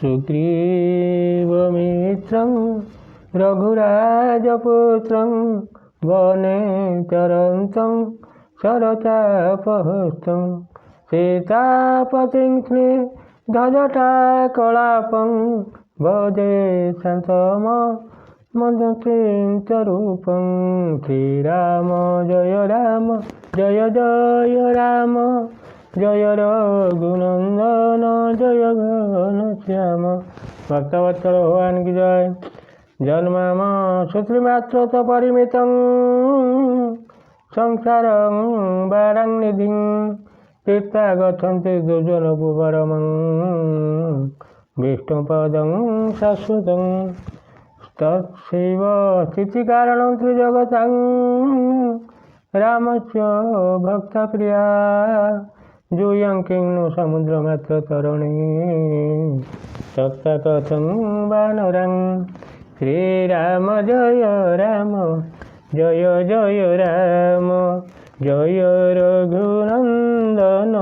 सुग्रीवमित्रं रघुराजपुत्रं वने चरन्तं शरचापहस्तं सीतापतिं स्निग्धजटाकलापं भजे शान्तमदतीं च रूपं। श्रीराम जय जय राम जय रघुनंदन जय घनश्याम। भक्तवत्सल भगवान की जय। जन्माम श्रुतिमात्र परिमितं संसारं वारांनिधिं तीर्था गच्छन्ति दुर्जनपुरमं विष्णुपदं शाश्वतं। तत्सैव स्थितिकारणं त्रिजगतां रामस्य भक्तप्रिया जूयं किन्नु समुद्रमात्रतरुणी तत्कथं वानरं। श्रीराम जय जय राम जय रघुनंदन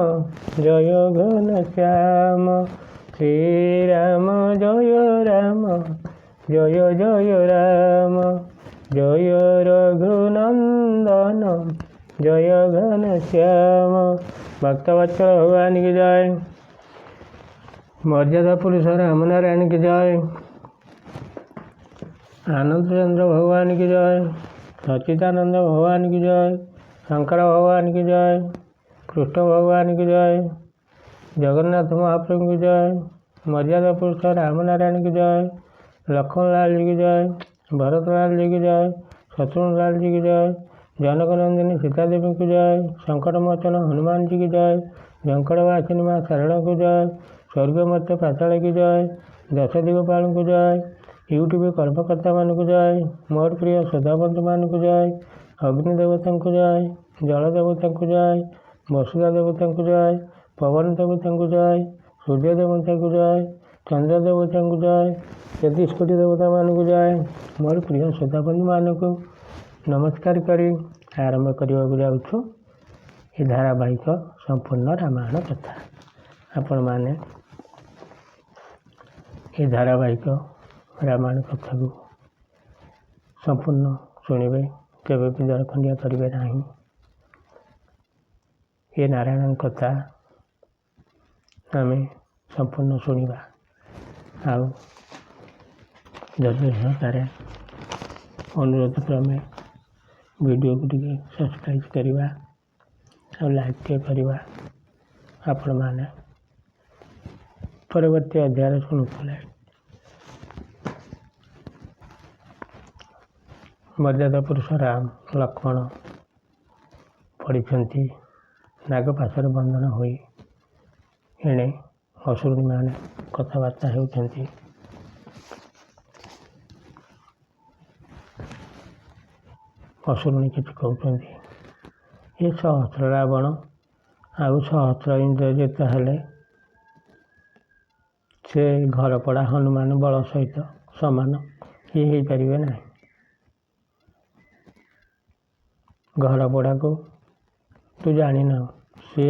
जय घनश्याम। श्रीराम जय जय राम जय रघुनंदन जय घनश्याम। भक्तवत्सल भगवान की जय। मर्यादा पुरुष राम नारायण की जय। आनंद चंद्र भगवान की जय। सच्चिदानंद भगवान की जय। शंकर भगवान की जय। कृष्ण भगवान की जय। जगन्नाथ महाप्रभु की जय। मर्यादा पुरुष राम नारायण की जय। लक्ष्मण लाल जी की जय। भरत लाल जी की जय। शत्रुघ्न लाल जी की जय। जनक नंदिनी सीता देवी की जय। संकट मोचन हनुमान जी की जय। व्यंकट वासिनी माँ शरण की जय। स्वर्ग मध्य पाताल की जय। दश दिगपाल को जय। यूट्यूब कर्मकर्ता मान को जय। मोर प्रिय सदाबंधु मान को जय। अग्नि देवता को जय। जल देवता को जय। वसुधा देवता को जय। पवन देवता को जय। सूर्य देवता को जय। चंद्र देवता को जय। 33 कोटि देवता मान को जय। मोर प्रिय सदाबंधु मान को नमस्कार करी आरंभ करने जाऊँ ये धारावाहिक संपूर्ण रामायण कथा। आपण मैंने ये धारावाहिक रामायण कथा को संपूर्ण शुणवे केवे भी दरखंडिया करेंगे नहीं। ये नारायण कथा आम संपूर्ण शुणा आउ धैर्य सहकारे अनुरोध क्रमे वीडियो को टिके सब्सक्राइब करवा और लाइक टे करवा। आपण मैंने परवर्ती अध्याय शुणुले मर्यादा पुरुष राम लक्ष्मण पढ़ी नागपाशर बंधन होई एणे असुरी मैंने कथबार्ता होती। असुरुणी किसी कहते ये सहस्र रावण आउ सहस्र इंद्रजित हेले से घर पड़ा हनुमान बल सहित समान ये हो पारे ना। घर पड़ा को तू जानी न सी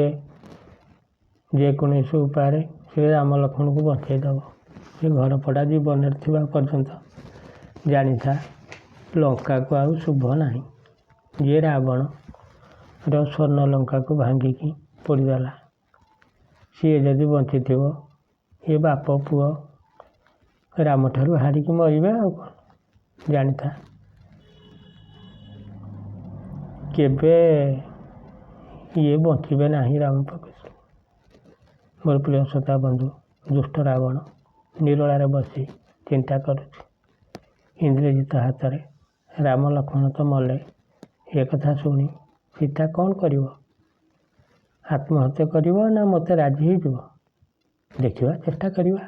जेकोसी उपाय से राम लक्ष्मण को बचेदब। से घर पड़ा जीवन पर्यंत जानी था लंका को आउ शुभ ना। ये रावण स्वर्ण लंका को भांगिकी पोड़ीदेला सी जदि बंची थी ये बाप पुओ राम ठारू हारिकी मरबे आ कौन जानी था केबे ये बचे ना राम पक्ष। मोर प्रिय सता बंधु दुष्ट रावण निरोलार बसी चिंता करुच्ची इंद्रजित हाथ में राम लक्ष्मण तो मले। ये कथा शुणी सीता कौन करिवो आत्महत्या करिवो ना मत राजी हो देखा चेष्टा करवा।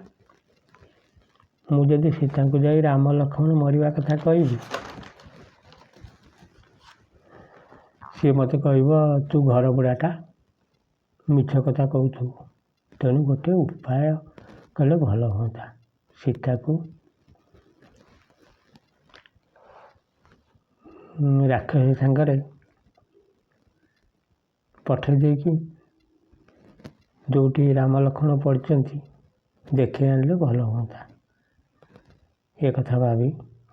मुझे सीता को जाई राम लक्ष्मण मरवा कथा कहि सी मत कह तू घर बुढ़ाटा मिछ कथा कहू तेणु गोटे उपाय कले भल हाँ। सीता को राक्षसी सांगरे ପଠାଇ ଦେଇକି ଯେଉଁଠି ରାମ ଲକ୍ଷ୍ମଣ ପଡ଼ିଛନ୍ତି ଦେଖି ଆଣିଲେ ଭଲ ହୁଅନ୍ତା। ଏ କଥା ଭାବି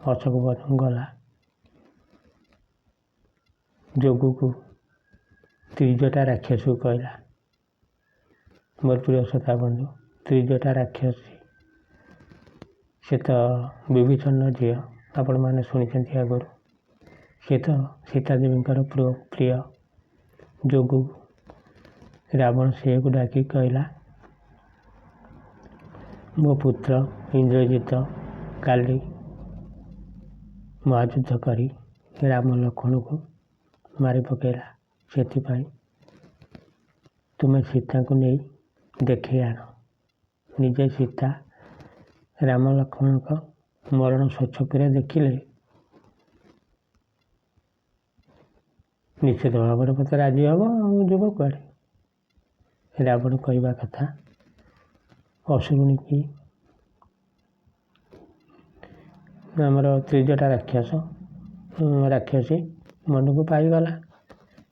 ଅଶୋକ ଗଲା। ଯୋଗକୁ ତ୍ରିଜଟା ରାକ୍ଷସକୁ କହିଲା, ମୋର ପ୍ରିୟ ସଖା ବନ୍ଧୁ, ତ୍ରିଜଟା ରାକ୍ଷସୀ ସେ ତ ବିଭୀଷଣ ଝିଅ, ଆପଣମାନେ ଶୁଣିଛନ୍ତି ଆଗରୁ। ସେ ତ ସୀତା ଦେବୀଙ୍କର ପ୍ରିୟ। ଯୋଗୁ ରାବଣ ସିଂହକୁ ଡାକି କହିଲା, ମୋ ପୁତ୍ର ଇନ୍ଦ୍ରଜିତ କାଲି ମହାଯୁଦ୍ଧ କରି ରାମ ଲକ୍ଷ୍ମଣକୁ ମାରି ପକାଇଲା। ସେଥିପାଇଁ ତୁମେ ସୀତାଙ୍କୁ ନେଇ ଦେଖେଇ ଆଣ। ନିଜେ ସୀତା ରାମ ଲକ୍ଷ୍ମଣଙ୍କ ମରଣ ସ୍ୱଚକ୍ଷୁରେ ଦେଖିଲେ ନିଶ୍ଚିତ ଭାବରେ ମୋତେ ରାଜି ହେବ। ଆଉ ଯିବ କୁଆଡ଼େ? ରାବଣ କହିବା କଥା ଅସୁରୁଣୀ ଆମର ତ୍ରିଜଟା ରାକ୍ଷସୀ ମନକୁ ପାଇଗଲା।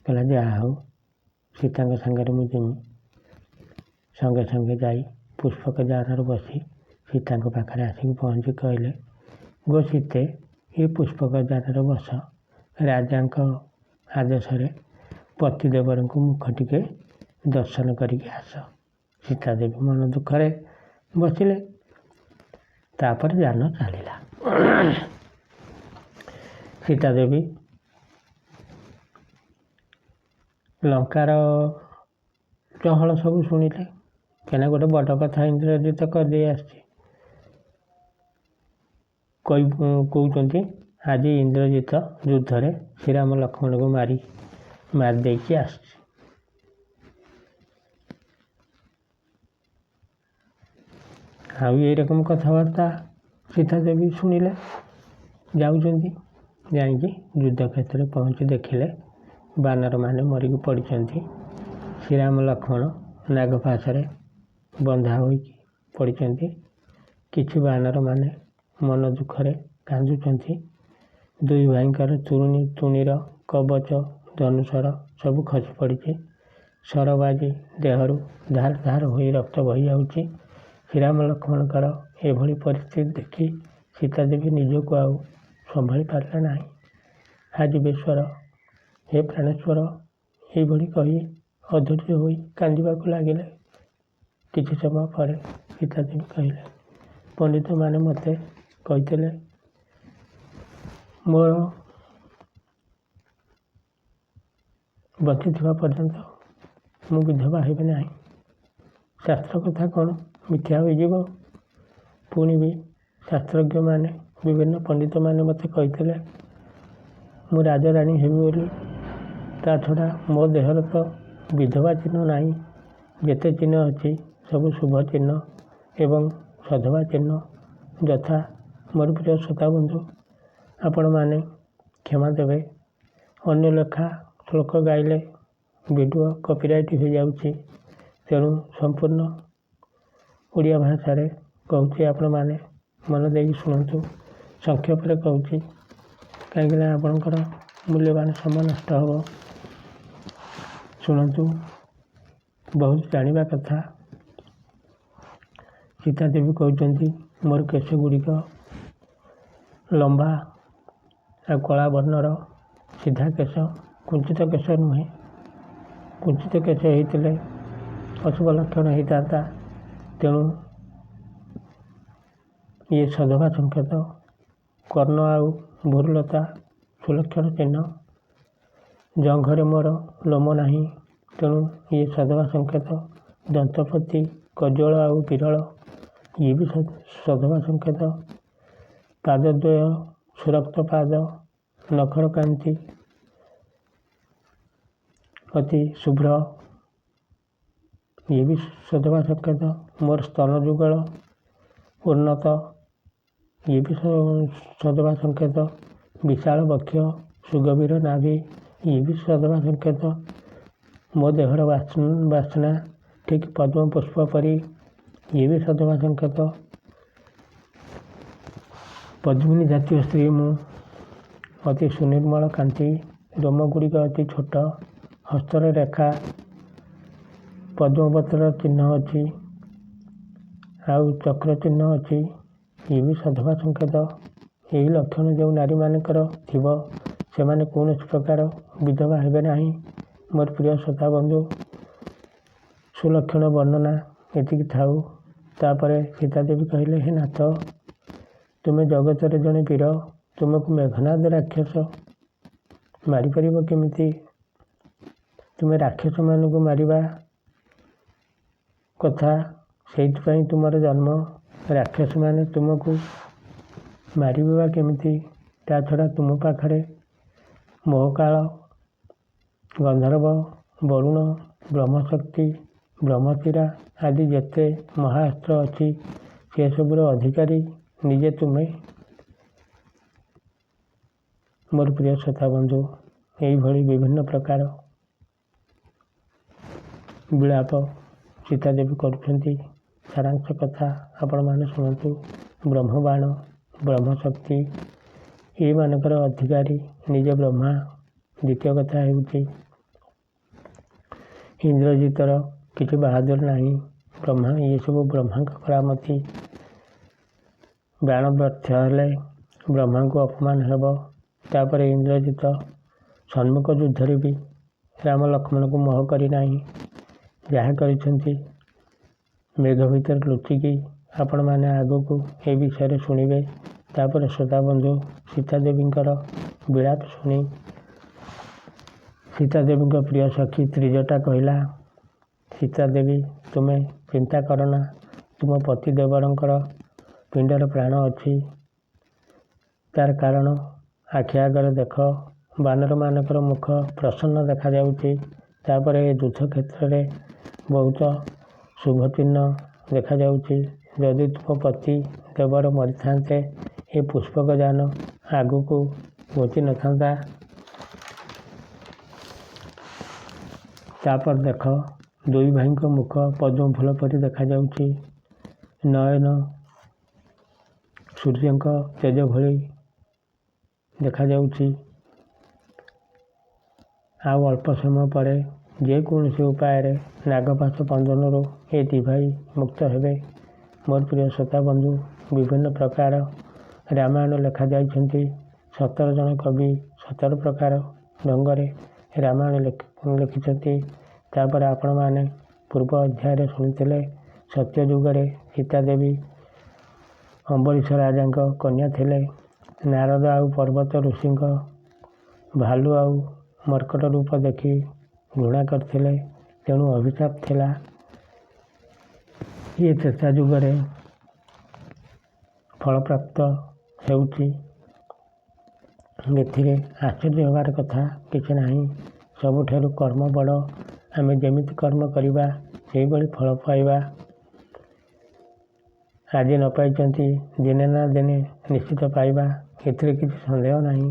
କହିଲା ଯାହା ହଉ, ସୀତାଙ୍କ ସାଙ୍ଗରେ ମୁଁ ଯିମି। ସଙ୍ଗେ ସଙ୍ଗେ ଯାଇ ପୁଷ୍ପକ ଯାନରେ ବସି ସୀତାଙ୍କ ପାଖରେ ଆସିକି ପହଞ୍ଚି କହିଲେ, ଗୋ ସୀତେ, ଏ ପୁଷ୍ପକ ଯାନରେ ବସ। ରାଜାଙ୍କ ଆଦେଶରେ ପତିଦେବରଙ୍କୁ ମୁଖ ଟିକେ ଦର୍ଶନ କରିକି ଆସ। ସୀତା ଦେବୀ ମନ ଦୁଃଖରେ ବସିଲେ। ତାପରେ ଯାନ ଚାଲିଲା। ସୀତା ଦେବୀ ଲଙ୍କାର ଚହଳ ସବୁ ଶୁଣିଲେ। କାହିଁକିନା ଗୋଟେ ବଡ଼ କଥା ଇନ୍ଦ୍ରଜିତ କରିଦେଇ ଆସିଛି। କହୁଛନ୍ତି ଆଜି ଇନ୍ଦ୍ରଜିତ ଯୁଦ୍ଧରେ ଶ୍ରୀରାମ ଲକ୍ଷ୍ମଣଙ୍କୁ ମାରି ଦେଇକି ଆସିଛି। ଆଉ ଏଇରକମ କଥାବାର୍ତ୍ତା ସୀତା ଦେବୀ ଶୁଣିଲେ। ଯାଉଛନ୍ତି, ଯାଇକି ଯୁଦ୍ଧକ୍ଷେତ୍ରରେ ପହଞ୍ଚି ଦେଖିଲେ ବାନରମାନେ ମରିକି ପଡ଼ିଛନ୍ତି। ଶ୍ରୀରାମ ଲକ୍ଷ୍ମଣ ନାଗପାଶରେ ବନ୍ଧା ହୋଇକି ପଡ଼ିଛନ୍ତି। କିଛି ବାନରମାନେ ମନ ଦୁଃଖରେ କାନ୍ଦୁଛନ୍ତି। ଦୁଇ ଭାଇଙ୍କର ତୁଣୀର କବଚ ଧନୁଶର ସବୁ ଖସି ପଡ଼ିଛି। ସରବାଜି ଦେହରୁ ଧାର ଧାର ହୋଇ ରକ୍ତ ବହିଯାଉଛି। ଶ୍ରୀରାମ ଲକ୍ଷ୍ମଣଙ୍କର ଏଭଳି ପରିସ୍ଥିତି ଦେଖି ସୀତା ଦେବୀ ନିଜକୁ ଆଉ ସମ୍ଭାଳି ପାରିଲେ ନାହିଁ। ହା ଜୀବେଶ୍ୱର, ହେ ପ୍ରାଣେଶ୍ୱର, ଏଇଭଳି କହି ଅଧୈର୍ଯ୍ୟ ହୋଇ କାନ୍ଦିବାକୁ ଲାଗିଲେ। କିଛି ସମୟ ପରେ ସୀତା ଦେବୀ କହିଲେ, ପଣ୍ଡିତମାନେ ମୋତେ କହିଥିଲେ ମୋର ବଞ୍ଚିଥିବା ପର୍ଯ୍ୟନ୍ତ ମୁଁ ବିଧବା ହେବି ନାହିଁ। ଶାସ୍ତ୍ର କଥା କ'ଣ ମିଥ୍ୟା ହୋଇଯିବ? ପୁଣି ବି ଶାସ୍ତ୍ରଜ୍ଞମାନେ ବିଭିନ୍ନ ପଣ୍ଡିତମାନେ ମୋତେ କହିଥିଲେ ମୁଁ ରାଜରାଣୀ ହେବି ବୋଲି। ତା ଛଡ଼ା ମୋ ଦେହରେ ତ ବିଧବା ଚିହ୍ନ ନାହିଁ। ଯେତେ ଚିହ୍ନ ଅଛି ସବୁ ଶୁଭ ଚିହ୍ନ ଏବଂ ସଧବା ଚିହ୍ନ। ଯଥା ମୋର ପ୍ରିୟ ଶ୍ରୋତା ବନ୍ଧୁ, ଆପଣମାନେ କ୍ଷମା ଦେବେ। ଅନ୍ୟ ଲେଖା ଶ୍ଲୋକ ଗାଇଲେ ଭିଡ଼ିଓ କପିରାଇଟ୍ ହୋଇଯାଉଛି। ତେଣୁ ସମ୍ପୂର୍ଣ୍ଣ ଓଡ଼ିଆ ଭାଷାରେ କହୁଛି, ଆପଣମାନେ ମନ ଦେଇକି ଶୁଣନ୍ତୁ। ସଂକ୍ଷେପରେ କହୁଛି, କାହିଁକିନା ଆପଣଙ୍କର ମୂଲ୍ୟବାନ ସମୟ ନଷ୍ଟ ହେବ। ଶୁଣନ୍ତୁ, ବହୁତ ଜାଣିବା କଥା। ସୀତା ଦେବୀ କହୁଛନ୍ତି ମୋର କେଶ ଗୁଡ଼ିକ ଲମ୍ବା ଆଉ କଳା ବର୍ଣ୍ଣର ସିଧା କେଶ, କୁଞ୍ଚିତ କେଶ ନୁହେଁ। କୁଞ୍ଚିତ କେଶ ହେଇଥିଲେ ଅଶୁଭ ଲକ୍ଷଣ ହେଇଥାନ୍ତା। ତେଣୁ ଇଏ ସଧବା ସଂକେତ। କର୍ଣ୍ଣ ଆଉ ଭ୍ରୁଲତା ସୁଲକ୍ଷଣ ଚିହ୍ନ। ଜଙ୍ଘରେ ମୋର ଲୋମ ନାହିଁ, ତେଣୁ ଇଏ ସଧବା ସଂକେତ। ଦନ୍ତପତି କଜ୍ଜଳ ଆଉ ବିରଳ, ଇଏ ବି ସଧବା ସଂକେତ। ପାଦଦ୍ୱୟ ସୁରକ୍ତ ପାଦ, ନଖର କାନ୍ତି ଅତି ଶୁଭ୍ର, ଇଏ ବି ସଧବା ସଂକେତ। ମୋର ସ୍ତନ ଯୁଗଳ ଉନ୍ନତ, ଇଏ ବି ସଧବା ସଂକେତ। ବିଶାଳ ବକ୍ଷ, ସୁଗଭୀର ନାଭି, ଇଏ ବି ସଧବା ସଂକେତ। ମୋ ଦେହର ବାସ୍ନା ଠିକ୍ ପଦ୍ମ ପୁଷ୍ପ ପରି, ଇଏ ବି ସଧବା ସଂକେତ। ପଦ୍ମିନୀ ଜାତୀୟ ସ୍ତ୍ରୀ ମୁଁ। ଅତି ସୁନିର୍ମଳ କାନ୍ତି, ରୋମ ଗୁଡ଼ିକ ଅତି ଛୋଟ, ହସ୍ତରେ ରେଖା ପଦ୍ମପତ୍ର ଚିହ୍ନ ଅଛି, ଆଉ ଚକ୍ର ଚିହ୍ନ ଅଛି। ଇଏ ବି ସଧବା ସଂକେତ। ଏହି ଲକ୍ଷଣ ଯେଉଁ ନାରୀମାନଙ୍କର ଥିବ ସେମାନେ କୌଣସି ପ୍ରକାର ବିଧବା ହେବେ ନାହିଁ। ମୋର ପ୍ରିୟ ଶ୍ରୋତା ବନ୍ଧୁ, ସୁଲକ୍ଷଣ ବର୍ଣ୍ଣନା ଏତିକି ଥାଉ। ତାପରେ ସୀତାଦେବୀ କହିଲେ, ହେ ନାଥ, ତୁମେ ଜଗତରେ ଜଣେ ବୀର, ତୁମକୁ ମେଘନାଦ ରାକ୍ଷସ ମାରିପାରିବ କେମିତି? ତୁମେ ରାକ୍ଷସମାନଙ୍କୁ ମାରିବା କଥା, ସେଇଥିପାଇଁ ତୁମର ଜନ୍ମ। ରାକ୍ଷସମାନେ ତୁମକୁ ମାରିବେ ବା କେମିତି? ତା ଛଡ଼ା ତୁମ ପାଖରେ ମହାକାଳ, ଗନ୍ଧର୍ବ, ବରୁଣ, ବ୍ରହ୍ମଶକ୍ତି, ବ୍ରହ୍ମଶିରା ଆଦି ଯେତେ ମହାଅସ୍ତ୍ର ଅଛି ସେସବୁର ଅଧିକାରୀ ନିଜେ ତୁମେ। ମୋର ପ୍ରିୟ ଶ୍ରୋତା ବନ୍ଧୁ, ଏଇଭଳି ବିଭିନ୍ନ ପ୍ରକାର ବିଳାପ ସୀତାଦେବୀ କରୁଛନ୍ତି। ସାରାଂଶ କଥା ଆପଣମାନେ ଶୁଣନ୍ତୁ। ବ୍ରହ୍ମବାଣ, ବ୍ରହ୍ମଶକ୍ତି ଏଇମାନଙ୍କର ଅଧିକାରୀ ନିଜେ ବ୍ରହ୍ମା। ଦ୍ୱିତୀୟ କଥା ହେଉଛି ଇନ୍ଦ୍ରଜିତର କିଛି ବାହାଦୁର ନାହିଁ। ବ୍ରହ୍ମା, ଏସବୁ ବ୍ରହ୍ମାଙ୍କ କରାମତି। ବାଣ ବ୍ୟର୍ଥ ହେଲେ ବ୍ରହ୍ମାଙ୍କୁ ଅପମାନ ହେବ। ତାପରେ ଇନ୍ଦ୍ରଜିତ ସମ୍ମୁଖ ଯୁଦ୍ଧରେ ବି ରାମ ଲକ୍ଷ୍ମଣଙ୍କୁ ମୋହ କରି ନାହିଁ। ଯାହା କରିଛନ୍ତି ମେଘ ଭିତରେ ଲୁଚିକି। ଆପଣମାନେ ଆଗକୁ ଏ ବିଷୟରେ ଶୁଣିବେ। ତାପରେ ଶ୍ରୋତା ବନ୍ଧୁ, ସୀତାଦେବୀଙ୍କର ବିଳାପ ଶୁଣି ସୀତାଦେବୀଙ୍କ ପ୍ରିୟ ସଖୀ ତ୍ରିଜଟା କହିଲା, ସୀତାଦେବୀ, ତୁମେ ଚିନ୍ତା କରନା। ତୁମ ପତି ଦେବରଙ୍କର ପିଣ୍ଡରେ ପ୍ରାଣ ଅଛି। ତାର କାରଣ ଆଖି ଆଗରେ ଦେଖ। ବାନରମାନଙ୍କର ମୁଖ ପ୍ରସନ୍ନ ଦେଖାଯାଉଛି। ତାପରେ ଏ ଯୁଦ୍ଧ କ୍ଷେତ୍ରରେ ବହୁତ ଶୁଭଚିହ୍ନ ଦେଖାଯାଉଛି। ଯଦି ତୁମ ପତି ଦେବର ମରିଥାନ୍ତେ, ଏ ପୁଷ୍ପକ ଯାନ ଆଗକୁ ଘୁଞ୍ଚି ନଥାନ୍ତା। ତାପରେ ଦେଖ, ଦୁଇ ଭାଇଙ୍କ ମୁଖ ପଦ୍ମଫୁଲ ପରି ଦେଖାଯାଉଛି। ନୟନ ସୂର୍ଯ୍ୟଙ୍କ ତେଜ ଭଳି ଦେଖାଯାଉଛି। ଆଉ ଅଳ୍ପ ସମୟ ପରେ ଯେକୌଣସି ଉପାୟରେ ନାଗପାଶ ବନ୍ଧନରୁ ଏ ଦି ଭାଇ ମୁକ୍ତ ହେବେ। ମୋର ପ୍ରିୟ ଶ୍ରୋତା ବନ୍ଧୁ, ବିଭିନ୍ନ ପ୍ରକାର ରାମାୟଣ ଲେଖାଯାଇଛନ୍ତି। 17 ଜଣ କବି 17 ପ୍ରକାର ଢଙ୍ଗରେ ରାମାୟଣ ଲେଖିଛନ୍ତି। ତାପରେ ଆପଣମାନେ ପୂର୍ବ ଅଧ୍ୟାୟରେ ଶୁଣିଥିଲେ ସତ୍ୟଯୁଗରେ ସୀତାଦେବୀ ଅମ୍ବରୀଶ ରାଜାଙ୍କ କନ୍ୟା ଥିଲେ। ନାରଦ ଆଉ ପର୍ବତ ଋଷିଙ୍କ ଭାଲୁ ଆଉ ମର୍କଟ ରୂପ ଦେଖି ଘୃଣା କରିଥିଲେ, ତେଣୁ ଅଭିଶାପ ଥିଲା। ଇଏ ତ୍ରେତା ଯୁଗରେ ଫଳପ୍ରାପ୍ତ ହେଉଛି। ଏଥିରେ ଆଶ୍ଚର୍ଯ୍ୟ ହେବାର କଥା କିଛି ନାହିଁ। ସବୁଠାରୁ କର୍ମ ବଡ଼। ଆମେ ଯେମିତି କର୍ମ କରିବା ସେହିଭଳି ଫଳ ପାଇବା। ଆଜି ନ ପାଇଛନ୍ତି, ଦିନେ ନା ଦିନେ ନିଶ୍ଚିତ ପାଇବା, ଏଥିରେ କିଛି ସନ୍ଦେହ ନାହିଁ।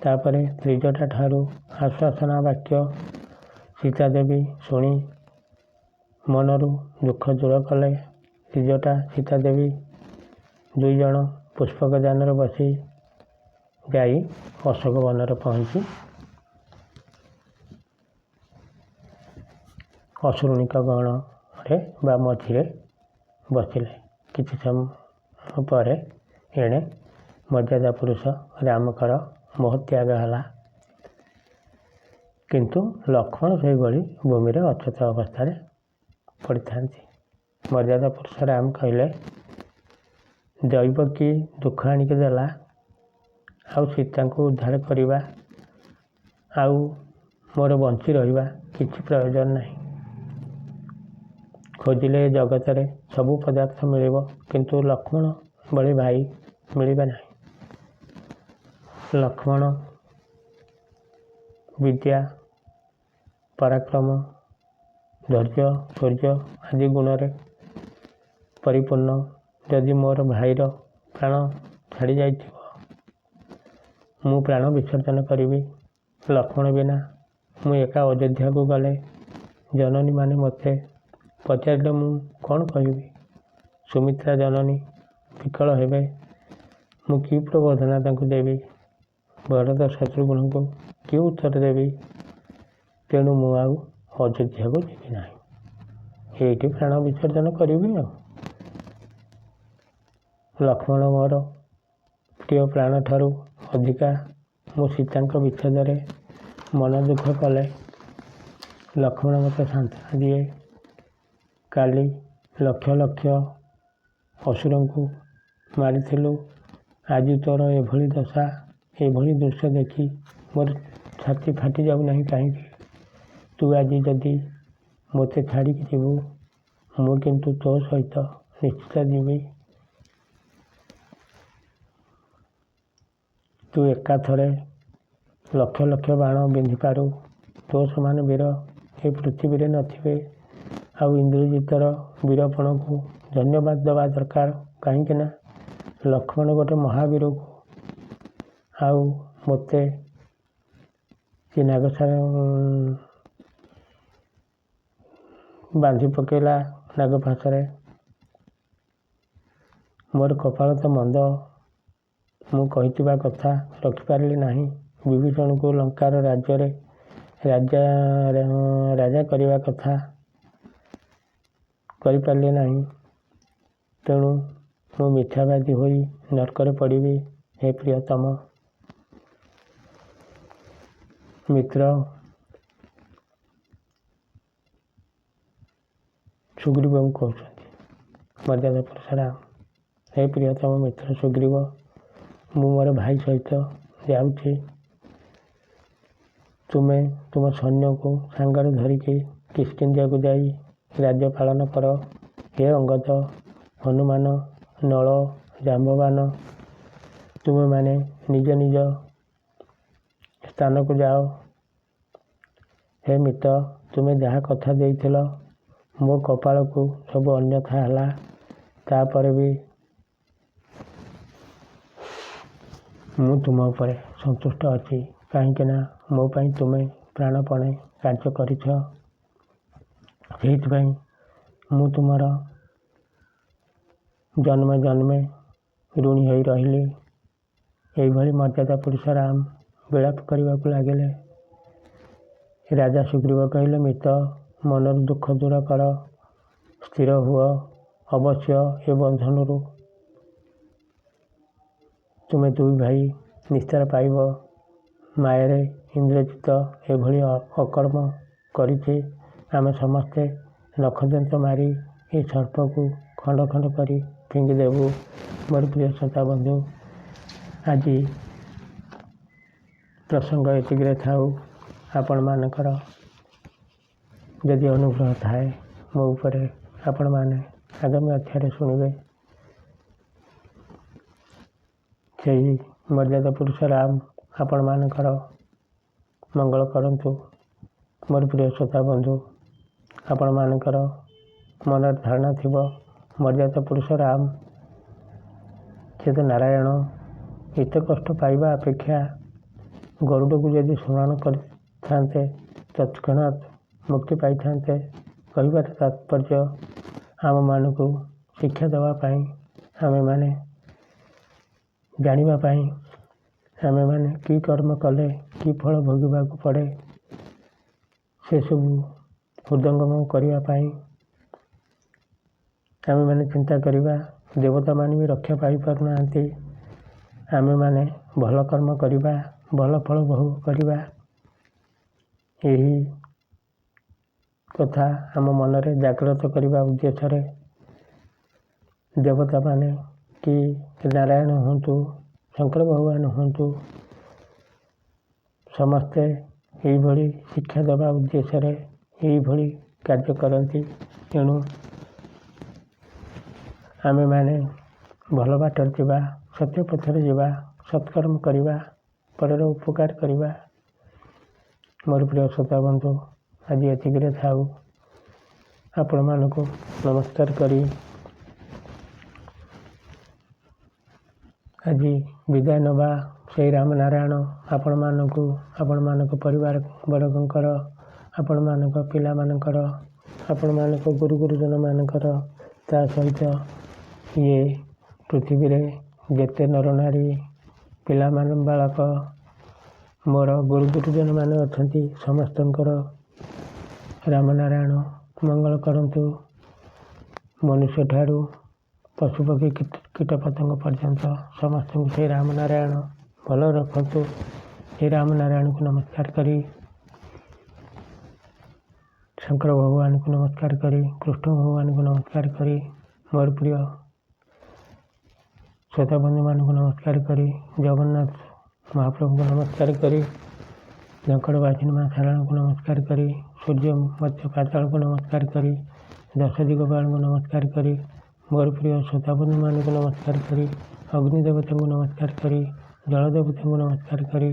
ତାପରେ ତ୍ରିଜଟା ଠାରୁ ଆଶ୍ୱାସନା ବାକ୍ୟ ସୀତାଦେବୀ ଶୁଣି ମନରୁ ଦୁଃଖ ଦୂର କଲେ। ତ୍ରିଜଟା ସୀତାଦେବୀ ଦୁଇ ଜଣ ପୁଷ୍ପକ ଯାନରେ ବସି ଯାଇ ଅଶୋକ ବନରେ ପହଞ୍ଚି ଅସୁରୁଣୀଙ୍କ ଗଣରେ ବା ମଝିରେ ବସିଲେ। କିଛି ସମୟ ପରେ ଏଣେ ମର୍ଯ୍ୟାଦା ପୁରୁଷ ରାମଙ୍କର ମୋହତ୍ୟାଗ ହେଲା। କିନ୍ତୁ ଲକ୍ଷ୍ମଣ ସେହିଭଳି ଭୂମିରେ ଅଚେତ ଅବସ୍ଥାରେ ପଡ଼ିଥାନ୍ତି। ମର୍ଯ୍ୟାଦା ପୁରୁଷ ରାମ କହିଲେ, ଦୈବ କି ଦୁଃଖ ଆଣିକି ଦେଲା, ଆଉ ସୀତାଙ୍କୁ ଉଦ୍ଧାର କରିବା ଆଉ ମୋର ବଞ୍ଚି ରହିବା କିଛି ପ୍ରୟୋଜନ ନାହିଁ। ଖୋଜିଲେ ଏ ଜଗତରେ ସବୁ ପଦାର୍ଥ ମିଳିବ, କିନ୍ତୁ ଲକ୍ଷ୍ମଣ ଭଳି ଭାଇ ମିଳିବେ ନାହିଁ। ଲକ୍ଷ୍ମଣ ବିଦ୍ୟା, ପରାକ୍ରମ, ଧୈର୍ଯ୍ୟ, ଶୌର୍ଯ୍ୟ ଆଦି ଗୁଣରେ ପରିପୂର୍ଣ୍ଣ। ଯଦି ମୋର ଭାଇର ପ୍ରାଣ ଛାଡ଼ି ଯାଇଥିବ, ମୁଁ ପ୍ରାଣ ବିସର୍ଜନ କରିବି। ଲକ୍ଷ୍ମଣ ବିନା ମୁଁ ଏକା ଅଯୋଧ୍ୟାକୁ ଗଲେ ଜନନୀମାନେ ମୋତେ ପଚାରିଲେ ମୁଁ କ'ଣ କହିବି? ସୁମିତ୍ରା ଜନନୀ ବିକଳ ହେବେ। ମୁଁ କି ପ୍ରବୋଧନା ତାଙ୍କୁ ଦେବି? ଭରତ ଶତ୍ରୁଘ୍ନଙ୍କୁ କି ଉତ୍ତର ଦେବି? ତେଣୁ ମୁଁ ଆଉ ଅଯୋଧ୍ୟାକୁ ଯିବି ନାହିଁ। ଏଇଠି ପ୍ରାଣ ବିସର୍ଜନ କରିବି ଆଉ। ଲକ୍ଷ୍ମଣ ମୋର ପ୍ରିୟ ପ୍ରାଣ ଠାରୁ ଅଧିକା। ମୁଁ ସୀତାଙ୍କ ବିଚ୍ଛେଦରେ ମନ ଦୁଃଖ କଲେ ଲକ୍ଷ୍ମଣ ମୋତେ ସାନ୍ତ୍ୱନା ଦିଏ। କାଲି ଲକ୍ଷ ଲକ୍ଷ ଅସୁରଙ୍କୁ ମାରିଥିଲୁ, ଆଜି ତୋର ଏଭଳି ଦଶା। ଏଭଳି ଦୃଶ୍ୟ ଦେଖି ମୋର ଛାତି ଫାଟି ଯାଉନାହିଁ କାହିଁକି? ତୁ ଆଜି ଯଦି ମୋତେ ଛାଡ଼ିକି ଯିବୁ, ମୁଁ କିନ୍ତୁ ତୋ ସହିତ ନିଶ୍ଚିତ ଯିବି। ତୁ ଏକାଥରେ ଲକ୍ଷ ଲକ୍ଷ ବାଣ ବିନ୍ଧିପାରୁ। ତୋ ସମାନ ବୀର ଏ ପୃଥିବୀରେ ନଥିବେ। ଆଉ ଇନ୍ଦ୍ରଜିତର ବୀରପଣକୁ ଧନ୍ୟବାଦ ଦେବା ଦରକାର। କାହିଁକି ନା ଲକ୍ଷ୍ମଣ ଗୋଟେ ମହାବୀରକୁ ଆଉ ମୋତେ ସେ ବାନ୍ଧି ପକେଇଲା ନାଗଫାଶରେ। ମୋର କପାଳ ତ ମନ୍ଦ, ମୁଁ କହିଥିବା କଥା ରଖିପାରିଲି ନାହିଁ। ବିଭୀଷଣକୁ ଲଙ୍କାର ରାଜ୍ୟରେ ରାଜା କରିବା କଥା କରିପାରିଲି ନାହିଁ। ତେଣୁ ମୁଁ ମିଥ୍ୟାବାଦୀ ହୋଇ ନର୍କରେ ପଡ଼ିବି। ହେ ପ୍ରିୟତମ ମିତ୍ର ସୁଗ୍ରୀବଙ୍କୁ କହୁଛନ୍ତି ମର୍ଯ୍ୟାଦା ପୁରୁଷ ରାମ। ହେ ପ୍ରିୟତମ ମିତ୍ର ସୁଗ୍ରୀବ, ମୁଁ ମୋର ଭାଇ ସହିତ ଯାଉଛି। ତୁମେ ତୁମ ସୈନ୍ୟକୁ ସାଙ୍ଗରେ ଧରିକି କିଷ୍କିନ୍ଧ୍ୟାକୁ ଯାଇ ରାଜ୍ୟ ପାଳନ କର। ହେ ଅଙ୍ଗଦ, ହନୁମାନ, ନଳ, ଜାମ୍ବବାନ, ତୁମେମାନେ ନିଜ ନିଜ ସ୍ଥାନକୁ ଯାଅ। ହେ ମିତ୍ର, ତୁମେ ଯାହା କଥା ଦେଇଥିଲ ମୋ କପାଳକୁ ସବୁ ଅନ୍ୟଥା ହେଲା। ତାପରେ ବି ମୁଁ ତୁମ ଉପରେ ସନ୍ତୁଷ୍ଟ ଅଛି। କାହିଁକି ନା ମୋ ପାଇଁ ତୁମେ ପ୍ରାଣପଣେ କାର୍ଯ୍ୟ କରିଛ। ସେଇଥିପାଇଁ ମୁଁ ତୁମର ଜନ୍ମେ ଜନ୍ମେ ଋଣୀ ହୋଇ ରହିଲି। ଏଇଭଳି ମର୍ଯ୍ୟାଦା ପୁରୁଷ ରାମ ବିଳାପ କରିବାକୁ ଲାଗିଲେ। ରାଜା ସୁଗ୍ରୀବ କହିଲେ, ମିତ୍ର, ମନରୁ ଦୁଃଖ ଦୂର କର, ସ୍ଥିର ହୁଅ। ଅବଶ୍ୟ ଏ ବନ୍ଧନରୁ ତୁମେ ଦୁଇ ଭାଇ ନିସ୍ତାର ପାଇବ। ମାୟାରେ ଇନ୍ଦ୍ରଜିତ ଏଭଳି ଅକର୍ମ କରିଛି। ଆମେ ସମସ୍ତେ ନଖଦନ୍ତ ମାରି ଏ ସର୍ପକୁ ଖଣ୍ଡ ଖଣ୍ଡ କରି ଫିଙ୍ଗିଦେବୁ। ମୋର ପ୍ରିୟ ଶ୍ରୋତା ବନ୍ଧୁ, ଆଜି ପ୍ରସଙ୍ଗ ଏତିକିରେ ଥାଉ। ଆପଣମାନଙ୍କର ଯଦି ଅନୁଗ୍ରହ ଥାଏ ମୋ ଉପରେ, ଆପଣମାନେ ଆଗାମୀ ଅଧ୍ୟାୟରେ ଶୁଣିବେ। ସେହି ମର୍ଯ୍ୟାଦା ପୁରୁଷ ରାମ ଆପଣମାନଙ୍କର ମଙ୍ଗଳ କରନ୍ତୁ। ମୋର ପ୍ରିୟ ଶ୍ରୋତା ବନ୍ଧୁ, ଆପଣମାନଙ୍କର ମନରେ ଧାରଣା ଥିବ ମର୍ଯ୍ୟାଦା ପୁରୁଷ ରାମ ସେ ତ ନାରାୟଣ। ଏତେ କଷ୍ଟ ପାଇବା ଅପେକ୍ଷା ଗରୁଡ଼କୁ ଯଦି ସ୍ମରଣ କରିଥାନ୍ତେ ତତ୍କ୍ଷଣାତ୍ ମୁକ୍ତି ପାଇଥାନ୍ତେ। କହିବାର ତାତ୍ପର୍ଯ୍ୟ ଆମମାନଙ୍କୁ ଶିକ୍ଷା ଦେବା ପାଇଁ, ଆମେମାନେ ଜାଣିବା ପାଇଁ, ଆମେମାନେ କି କର୍ମ କଲେ କି ଫଳ ଭୋଗିବାକୁ ପଡ଼େ ସେସବୁ ହୃଦଙ୍ଗମ କରିବା ପାଇଁ ଆମେମାନେ ଚିନ୍ତା କରିବା। ଦେବତାମାନେ ବି ରକ୍ଷା ପାଇପାରୁନାହାନ୍ତି। ଆମେମାନେ ଭଲ କର୍ମ କରିବା, ଭଲ ଫଳ ଭୋଗ କରିବା। ଏହି କଥା ଆମ ମନରେ ଜାଗ୍ରତ କରିବା ଉଦ୍ଦେଶ୍ୟରେ ଦେବତାମାନେ କି ନାରାୟଣ ହୁଅନ୍ତୁ, ଶଙ୍କର ଭଗବାନ ହୁଅନ୍ତୁ, ସମସ୍ତେ ଏଇଭଳି ଶିକ୍ଷା ଦେବା ଉଦ୍ଦେଶ୍ୟରେ ଏଇଭଳି କାର୍ଯ୍ୟ କରନ୍ତି। ତେଣୁ ଆମେମାନେ ଭଲ ବାଟରେ ଯିବା, ସତ୍ୟ ପଥରେ ଯିବା, ସତ୍କର୍ମ କରିବା, ପରର ଉପକାର କରିବା। ମୋର ପ୍ରିୟ ଶ୍ରୋତା ବନ୍ଧୁ, ଆଜି ଏତିକିରେ ଥାଉ। ଆପଣମାନଙ୍କୁ ନମସ୍କାର କରି ଆଜି ବିଦାୟ ନେବା। ସେହି ରାମନାରାୟଣ ଆପଣମାନଙ୍କୁ, ଆପଣମାନଙ୍କ ପରିବାର ବର୍ଗଙ୍କର, ଆପଣମାନଙ୍କ ପିଲାମାନଙ୍କର, ଆପଣମାନଙ୍କ ଗୁରୁ ଗୁରୁଜନମାନଙ୍କର, ତା ସହିତ ଇଏ ପୃଥିବୀରେ ଯେତେ ନରନାରୀ, ପିଲାମାନେ, ବାଳକ, ମୋର ଗୁରୁ ଗୁରୁଜନମାନେ ଅଛନ୍ତି ସମସ୍ତଙ୍କର ରାମନାରାୟଣ ମଙ୍ଗଳ କରନ୍ତୁ। ମନୁଷ୍ୟଠାରୁ ପଶୁପକ୍ଷୀ କୀଟପତଙ୍ଗ ପର୍ଯ୍ୟନ୍ତ ସମସ୍ତଙ୍କୁ ଶ୍ରୀ ରାମନାରାୟଣ ଭଲ ରଖନ୍ତୁ। ଶ୍ରୀ ରାମନାରାୟଣକୁ ନମସ୍କାର କରି, ଶଙ୍କର ଭଗବାନଙ୍କୁ ନମସ୍କାର କରି, କୃଷ୍ଣ ଭଗବାନଙ୍କୁ ନମସ୍କାର କରି, ମୋର ପ୍ରିୟ ଶ୍ରୋତାବନ୍ଧୁମାନଙ୍କୁ ନମସ୍କାର କରି, ଜଗନ୍ନାଥ ମହାପ୍ରଭୁଙ୍କୁ ନମସ୍କାର କରି, ଝଙ୍କଡ଼ବାସିନୀ ମା ଶାରଳାଙ୍କୁ ନମସ୍କାର କରି, ସୂର୍ଯ୍ୟ ମତ୍ସ୍ୟ ପାତାଳକୁ ନମସ୍କାର କରି, ଦଶ ଦିଗପାଳଙ୍କୁ ନମସ୍କାର କରି, ମୋର ପ୍ରିୟ ଶ୍ରୋତାବନ୍ଧୁମାନଙ୍କୁ ନମସ୍କାର କରି, ଅଗ୍ନି ଦେବତାଙ୍କୁ ନମସ୍କାର କରି, ଜଳ ଦେବତାଙ୍କୁ ନମସ୍କାର କରି,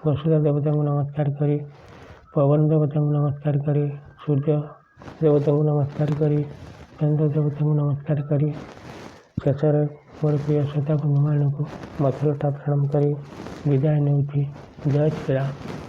ବସୁଧା ଦେବତାଙ୍କୁ ନମସ୍କାର କରି, ପବନ ଦେବତାଙ୍କୁ ନମସ୍କାର କରି, ସୂର୍ଯ୍ୟ ଦେବତାଙ୍କୁ ନମସ୍କାର କରି, ଚନ୍ଦ୍ର ଦେବତାଙ୍କୁ ନମସ୍କାର କରି, ଶେଷରେ ମୋର ପ୍ରିୟ ଶ୍ରୋତାବନ୍ଧୁମାନଙ୍କୁ ମଥୁରଟା ପ୍ରଣାମ କରି ବିଦାୟ ନେଉଛି। ଜୟ ଶ୍ରୀରାମ।